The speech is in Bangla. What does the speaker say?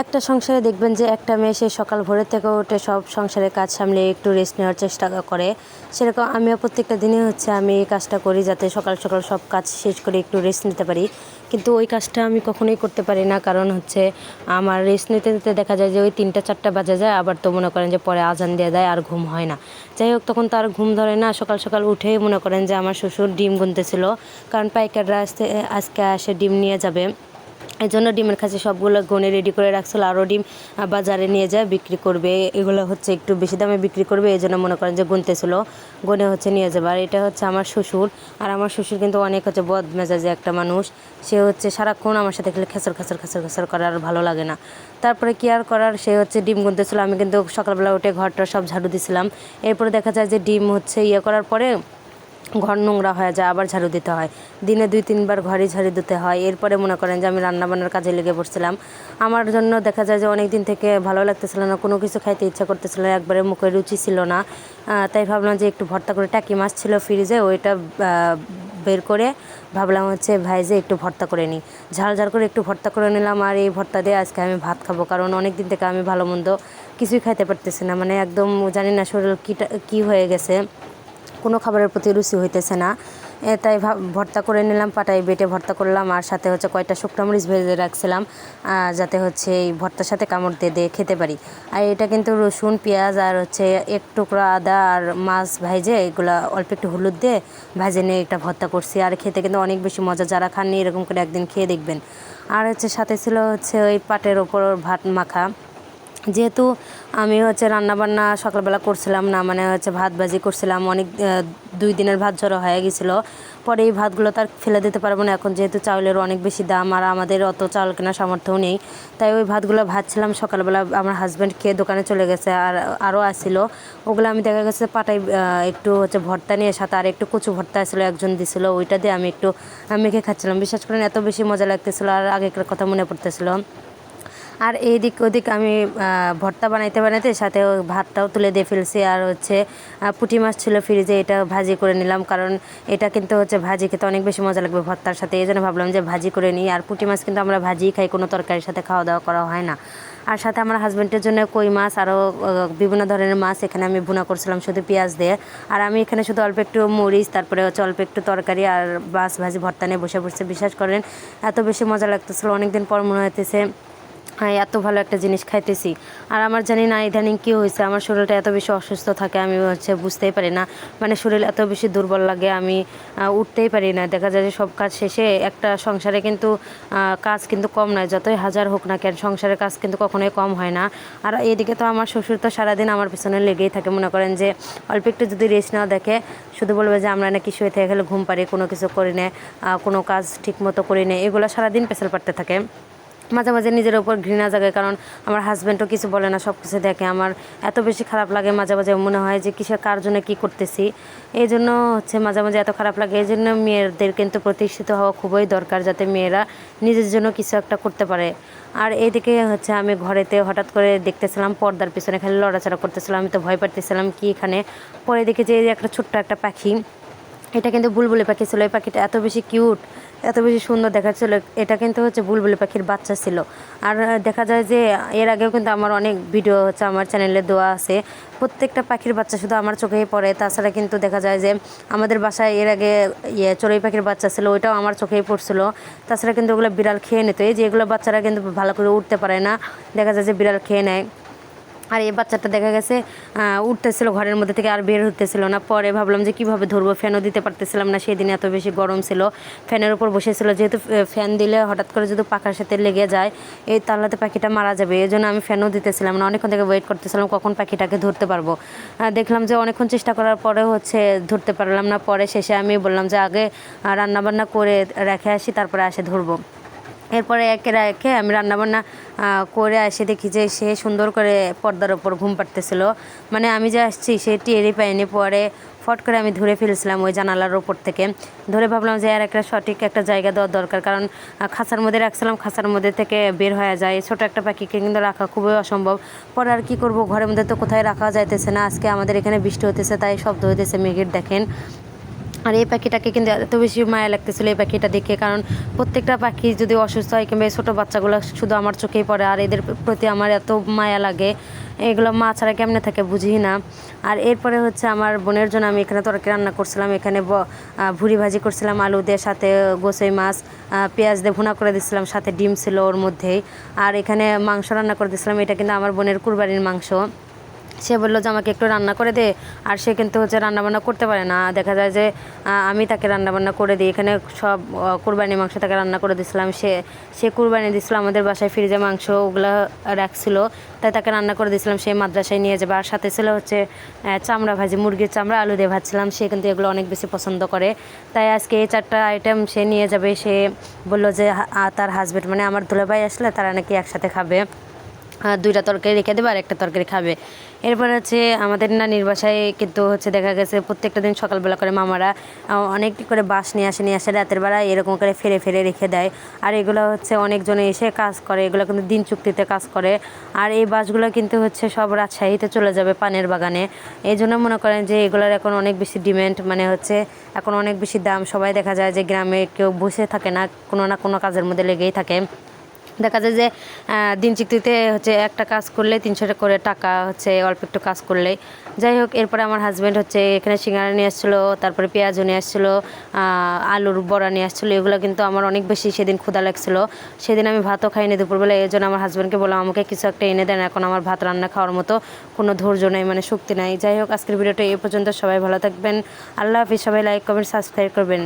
একটা সংসারে দেখবেন যে একটা মেয়ে সে সকাল ভোরের থেকে উঠে সব সংসারের কাজ সামলে একটু রেস্ট নেওয়ার চেষ্টা করে। সেরকম আমিও প্রত্যেকটা দিনে আমি এই কাজটা করি যাতে সকাল সকাল সব কাজ শেষ করে একটু রেস্ট নিতে পারি। কিন্তু ওই কাজটা আমি কখনোই করতে পারি না, কারণ আমার রেস্ট নিতে নিতে দেখা যায় যে ওই 3টা 4টা বাজে যায়, আবার তো মনে করেন যে পরে আজান দিয়ে দেয় আর ঘুম হয় না। যাই হোক, তখন তো আর ঘুম ধরে না। সকাল সকাল উঠেই মনে করেন যে আমার শ্বশুর ডিম গুনতেছিল, কারণ পাইকাররা আজকে আসে ডিম নিয়ে যাবে। এই জন্য ডিমের কাছে সবগুলো গনে রেডি করে রাখছিল, আরও ডিম বাজারে নিয়ে যায় বিক্রি করবে। এগুলো একটু বেশি দামে বিক্রি করবে, এই জন্য মনে করেন যে গুনতেছিল, গনে নিয়ে যাবে। আর এটা আমার শ্বশুর। আর আমার শ্বশুর কিন্তু অনেক বদ মেজাজে একটা মানুষ। সে সারাক্ষণ আমার সাথে খেলে খেসর খেসর খেসর খেসর করে, আর ভালো লাগে না। তারপরে কি আর করার, সে ডিম গুনতেছিল, আমি কিন্তু সকালবেলা উঠে ঘরটা সব ঝাড়ু দিছিলাম। এরপরে দেখা যায় যে ডিম ইয়ে করার পরে ঘর নোংরা হয়ে যায়, আবার ঝাড়ু দিতে হয়। দিনে 2-3 বার ঘরই ঝাড়ু দিতে হয়। এরপরে মনে করেন যে আমি রান্নাবান্নার কাজে লেগে পড়ছিলাম। আমার জন্য দেখা যায় যে অনেক দিন থেকে ভালো লাগতেছিল না, কোনো কিছু খাইতে ইচ্ছা করতেছিল না, একবারে মুখে রুচি ছিল না। তাই ভাবলাম যে একটু ভর্তা করে, টাকি মাছ ছিল ফ্রিজে, ওইটা বের করে ভাবলাম ভাইজে একটু ভর্তা করে নিই। ঝাল ঝাল করে একটু ভর্তা করে নিলাম। আর এই ভর্তা দিয়ে আজকে আমি ভাত খাবো, কারণ অনেক দিন থেকে আমি ভালো মন্দ কিছুই খাইতে পারতেছি না। মানে একদম জানি না শরীর কী হয়ে গেছে, কোনো খাবারের প্রতি রুচি হইতেছে না। তাই ভর্তা করে নিলাম, পাটায় বেটে ভর্তা করলাম। আর সাথে কয়টা শুকনো মরিচ ভেজে রাখছিলাম, যাতে এই ভর্তার সাথে কামড় দিয়ে খেতে পারি। আর এটা কিন্তু রসুন পেঁয়াজ আর এক টুকরা আদা আর মাছ ভাইজে, এগুলো অল্প একটু হলুদ দিয়ে ভাজে নিয়ে একটা ভর্তা করছি। আর খেতে কিন্তু অনেক বেশি মজা, যারা খাননি এরকম করে একদিন খেয়ে দেখবেন। আর সাথে ছিল ওই পাটের ওপর ভাত মাখা। যেহেতু আমি রান্নাবান্না সকালবেলা করছিলাম না, মানে ভাত ভাজি করছিলাম, অনেক 2 দিনের ভাত জড়ো হয়ে গেছিলো। পরে এই ভাতগুলো তার ফেলে দিতে পারবো না এখন, যেহেতু চাউলের অনেক বেশি দাম আর আমাদের অত চাউল কেনার সামর্থ্যও নেই। তাই ওই ভাতগুলো ভাজছিলাম সকালবেলা। আমার হাজব্যান্ড খেয়ে দোকানে চলে গেছে, আর আরও আসছিলো। ওগুলো আমি দেখা গেছে পাটায় একটু ভর্তা নিয়ে, সাথে আর একটু কচু ভর্তা আসছিলো, একজন দিছিলো, ওইটা দিয়ে আমি একটু মেখে খাচ্ছিলাম। বিশ্বাস করেন এত বেশি মজা লাগতেছিলো, আর আগেকার কথা মনে পড়তেছিলো। আর এইদিক ওদিক আমি ভর্তা বানাইতে বানাইতে সাথে ভাতটাও তুলে দিয়ে ফেলছি। আর পুঁটি মাছ ছিল ফ্রিজে, এটা ভাজি করে নিলাম, কারণ এটা কিন্তু ভাজি খেতে অনেক বেশি মজা লাগবে ভর্তার সাথে। এই জন্য ভাবলাম যে ভাজি করে নিই। আর পুঁটি মাছ কিন্তু আমরা ভাজিই খাই, কোনো তরকারির সাথে খাওয়া দাওয়া করা হয় না। আর সাথে আমার হাজব্যান্ডের জন্য কই মাছ, আরও বিভিন্ন ধরনের মাছ এখানে আমি ভুনা করছিলাম শুধু পেঁয়াজ দিয়ে। আর আমি এখানে শুধু অল্প একটু মরিচ, তারপরে অল্প একটু তরকারি আর মাছ ভাজি ভর্তা নিয়ে বসে পড়ছে। বিশ্বাস করেন এত বেশি মজা লাগতেছিলো, অনেকদিন পর মনে হইতেছে এত ভালো একটা জিনিস খাইতেছি। আর আমার জানি না ইদানিং কী হয়েছে, আমার শরীরটা এত বেশি অসুস্থ থাকে, আমি বুঝতেই পারি না। মানে শরীর এত বেশি দুর্বল লাগে, আমি উঠতেই পারি না। দেখা যায় যে সব কাজ শেষে একটা সংসারে কিন্তু কাজ কিন্তু কম নয়, যতই হাজার হোক না কেন সংসারের কাজ কিন্তু কখনোই কম হয় না। আর এদিকে তো আমার শ্বশুর তো সারাদিন আমার পিছনে লেগেই থাকে। মনে করেন যে অল্প একটু যদি রেস্ট নাও দেখে, শুধু বলবে যে আমরা নাকি শুয়ে থেকে গেলে ঘুম পারি, কোনো কিছু করি না, কোনো কাজ ঠিক মতো করি না, এগুলো সারাদিন পেছাল পাড়তে থাকে। মাঝে মাঝে নিজের ওপর ঘৃণা জাগে, কারণ আমার হাজব্যান্ডও কিছু বলে না, সব কিছু দেখে। আমার এত বেশি খারাপ লাগে, মাঝে মাঝে মনে হয় যে কিসের কার জন্য কী করতেছি। এই জন্য মাঝে মাঝে এত খারাপ লাগে। এই জন্য মেয়েদের কিন্তু প্রতিষ্ঠিত হওয়া খুবই দরকার, যাতে মেয়েরা নিজের জন্য কিছু একটা করতে পারে। আর এইদিকে আমি ঘরেতে হঠাৎ করে দেখতেছিলাম পর্দার পিছনে খালি লড়াচড়া করতেছিলাম, আমি তো ভয় পাচ্ছিলাম কি এখানে। পরে দেখে যে একটা ছোট্ট একটা পাখি, এটা কিন্তু বুলবুলি পাখি ছিল। এই পাখিটা এত বেশি কিউট, এত বেশি সুন্দর দেখাচ্ছিল। এটা কিন্তু বুলবুলি পাখির বাচ্চা ছিল। আর দেখা যায় যে এর আগেও কিন্তু আমার অনেক ভিডিও আমার চ্যানেলে দেওয়া আছে। প্রত্যেকটা পাখির বাচ্চা শুধু আমার চোখেই পড়ে। তাছাড়া কিন্তু দেখা যায় যে আমাদের বাসায় এর আগে চড়ুই পাখির বাচ্চা ছিল, ওইটাও আমার চোখেই পড়ছিল। তাছাড়া কিন্তু ওগুলো বিড়াল খেয়ে নিত। এই যে এগুলো বাচ্চারা কিন্তু ভালো করে উঠতে পারে না, দেখা যায় যে বিড়াল খেয়ে নেয়। আর এই বাচ্চাটা দেখা গেছে উঠতেছিল ঘরের মধ্যে থেকে, আর বের হতেছিল না। পরে ভাবলাম যে কীভাবে ধরবো, ফ্যানও দিতে পারতেছিলাম না, সেদিন এত বেশি গরম ছিল। ফ্যানের উপর বসেছিল, যেহেতু ফ্যান দিলে হঠাৎ করে যদি পাখার সাথে লেগে যায় এই তাহলে পাখিটা মারা যাবে। এই জন্য আমি ফ্যানও দিতেছিলাম না, অনেকক্ষণ থেকে ওয়েট করতেছিলাম কখন পাখিটাকে ধরতে পারবো। দেখলাম যে অনেকক্ষণ চেষ্টা করার পরে ধরতে পারলাম না। পরে শেষে আমি বললাম যে আগে রান্নাবান্না করে রেখে আসি, তারপরে ধরবো। এরপরে একে রেখে আমি রান্নাবান্না করে এসে দেখি যে সে সুন্দর করে পর্দার ওপর ঘুম পাড়তেছিল। মানে আমি যে আসছি সে টেরই পাইনি। পরে ফট করে আমি ধরে ফেলছিলাম ওই জানালার ওপর থেকে। ধরে ভাবলাম যে আর একটা সঠিক একটা জায়গা দেওয়ার দরকার, কারণ খাঁচার মধ্যে রাখছিলাম, খাঁচার মধ্যে থেকে বের হয়ে যায়। ছোটো একটা পাখিকে কিন্তু রাখা খুবই অসম্ভব। পরে আর কী করবো, ঘরের মধ্যে তো কোথায় রাখা যাইতেছে না। আজকে আমাদের এখানে বৃষ্টি হতেছে, তাই শব্দ হইতেছে মেঘের, দেখেন। আর এই পাখিটাকে কিন্তু এত বেশি মায়া লাগতেছিল এই পাখিটা দেখে, কারণ প্রত্যেকটা পাখি যদি অসুস্থ হয় কিংবা এই ছোটো বাচ্চাগুলো শুধু আমার চোখেই পড়ে, আর এদের প্রতি আমার এত মায়া লাগে, এগুলো মা ছাড়া কেমনে থাকে বুঝি না। আর এরপরে হচ্ছে আমার বোনের জন্য আমি এখানে তরকারি রান্না করছিলাম, এখানে ভুড়ি ভাজি করছিলাম আলু দিয়ে, সাথে গোসাই মাছ পেঁয়াজ দিয়ে ভুনা করে দিচ্ছিলাম, সাথে ডিম ছিল ওর মধ্যেই। আর এখানে মাংস রান্না করে দিচ্ছিলাম, এটা কিন্তু আমার বোনের কুরবানির মাংস। সে বললো যে আমাকে একটু রান্না করে দে, আর সে কিন্তু হচ্ছে রান্নাবান্না করতে পারে না, দেখা যায় যে আমি তাকে রান্নাবান্না করে দিই। এখানে সব কুরবানি মাংস তাকে রান্না করে দিয়েছিলাম, সে কুরবানি দিয়েছিল, আমাদের বাসায় ফ্রিজে মাংস ওগুলো রাখছিল, তাই তাকে রান্না করে দিয়েছিলাম, সে মাদ্রাসায় নিয়ে যাবে। আর সাথে ছিল হচ্ছে চামড়া ভাজি, মুরগির চামড়া আলু দিয়ে ভাজছিলাম, সে কিন্তু এগুলো অনেক বেশি পছন্দ করে, তাই আজকে এই 4টা আইটেম সে নিয়ে যাবে। সে বললো যে তার হাজব্যান্ড মানে আমার দুলাভাই আসলে তারা নাকি একসাথে খাবে, 2টা তরকারি রেখে দেবে আর একটা তরকারি খাবে। এরপর হচ্ছে আমাদের নানির বাসায় কিন্তু হচ্ছে দেখা গেছে প্রত্যেকটা দিন সকালবেলা করে মামারা অনেকটি করে বাঁশ নিয়ে আসে রাতের বেলা, এরকম করে ফেরে ফেরে রেখে দেয়। আর এগুলো হচ্ছে অনেকজনে এসে কাজ করে, এগুলো কিন্তু দিন চুক্তিতে কাজ করে। আর এই বাঁশগুলো কিন্তু হচ্ছে সব রাজশাহীতে চলে যাবে পানের বাগানে, এই জন্য মনে করেন যে এগুলোর এখন অনেক বেশি ডিমান্ড, মানে হচ্ছে এখন অনেক বেশি দাম। সবাই দেখা যায় যে গ্রামে কেউ বসে থাকে না, কোনো না কোনো কাজের মধ্যে লেগেই থাকে। দেখা যায় যে দিন চুক্তিতে হচ্ছে একটা কাজ করলে 300 করে টাকা, হচ্ছে অল্প একটু কাজ করলে। যাই হোক, এরপরে আমার হাজব্যান্ড হচ্ছে এখানে সিঙ্গারা নিয়ে আসছিলো, তারপরে পেঁয়াজও নিয়ে আসছিলো, আলুর বড়া নিয়ে আসছিলো। এগুলো কিন্তু আমার অনেক বেশি সেদিন ক্ষুধা লাগছিলো, সেদিন আমি ভাতও খাইনি দুপুরবেলা। এই জন্য আমার হাজব্যান্ডকে বললাম আমাকে কিছু একটা এনে দেন, এখন আমার ভাত রান্না খাওয়ার মতো কোনো ধৈর্য নেই, মানে শক্তি নাই। যাই হোক, আজকের ভিডিওটা এই পর্যন্ত, সবাই ভালো থাকবেন, আল্লাহ হাফিজ। সবাই লাইক কমেন্ট সাবস্ক্রাইব করবেন।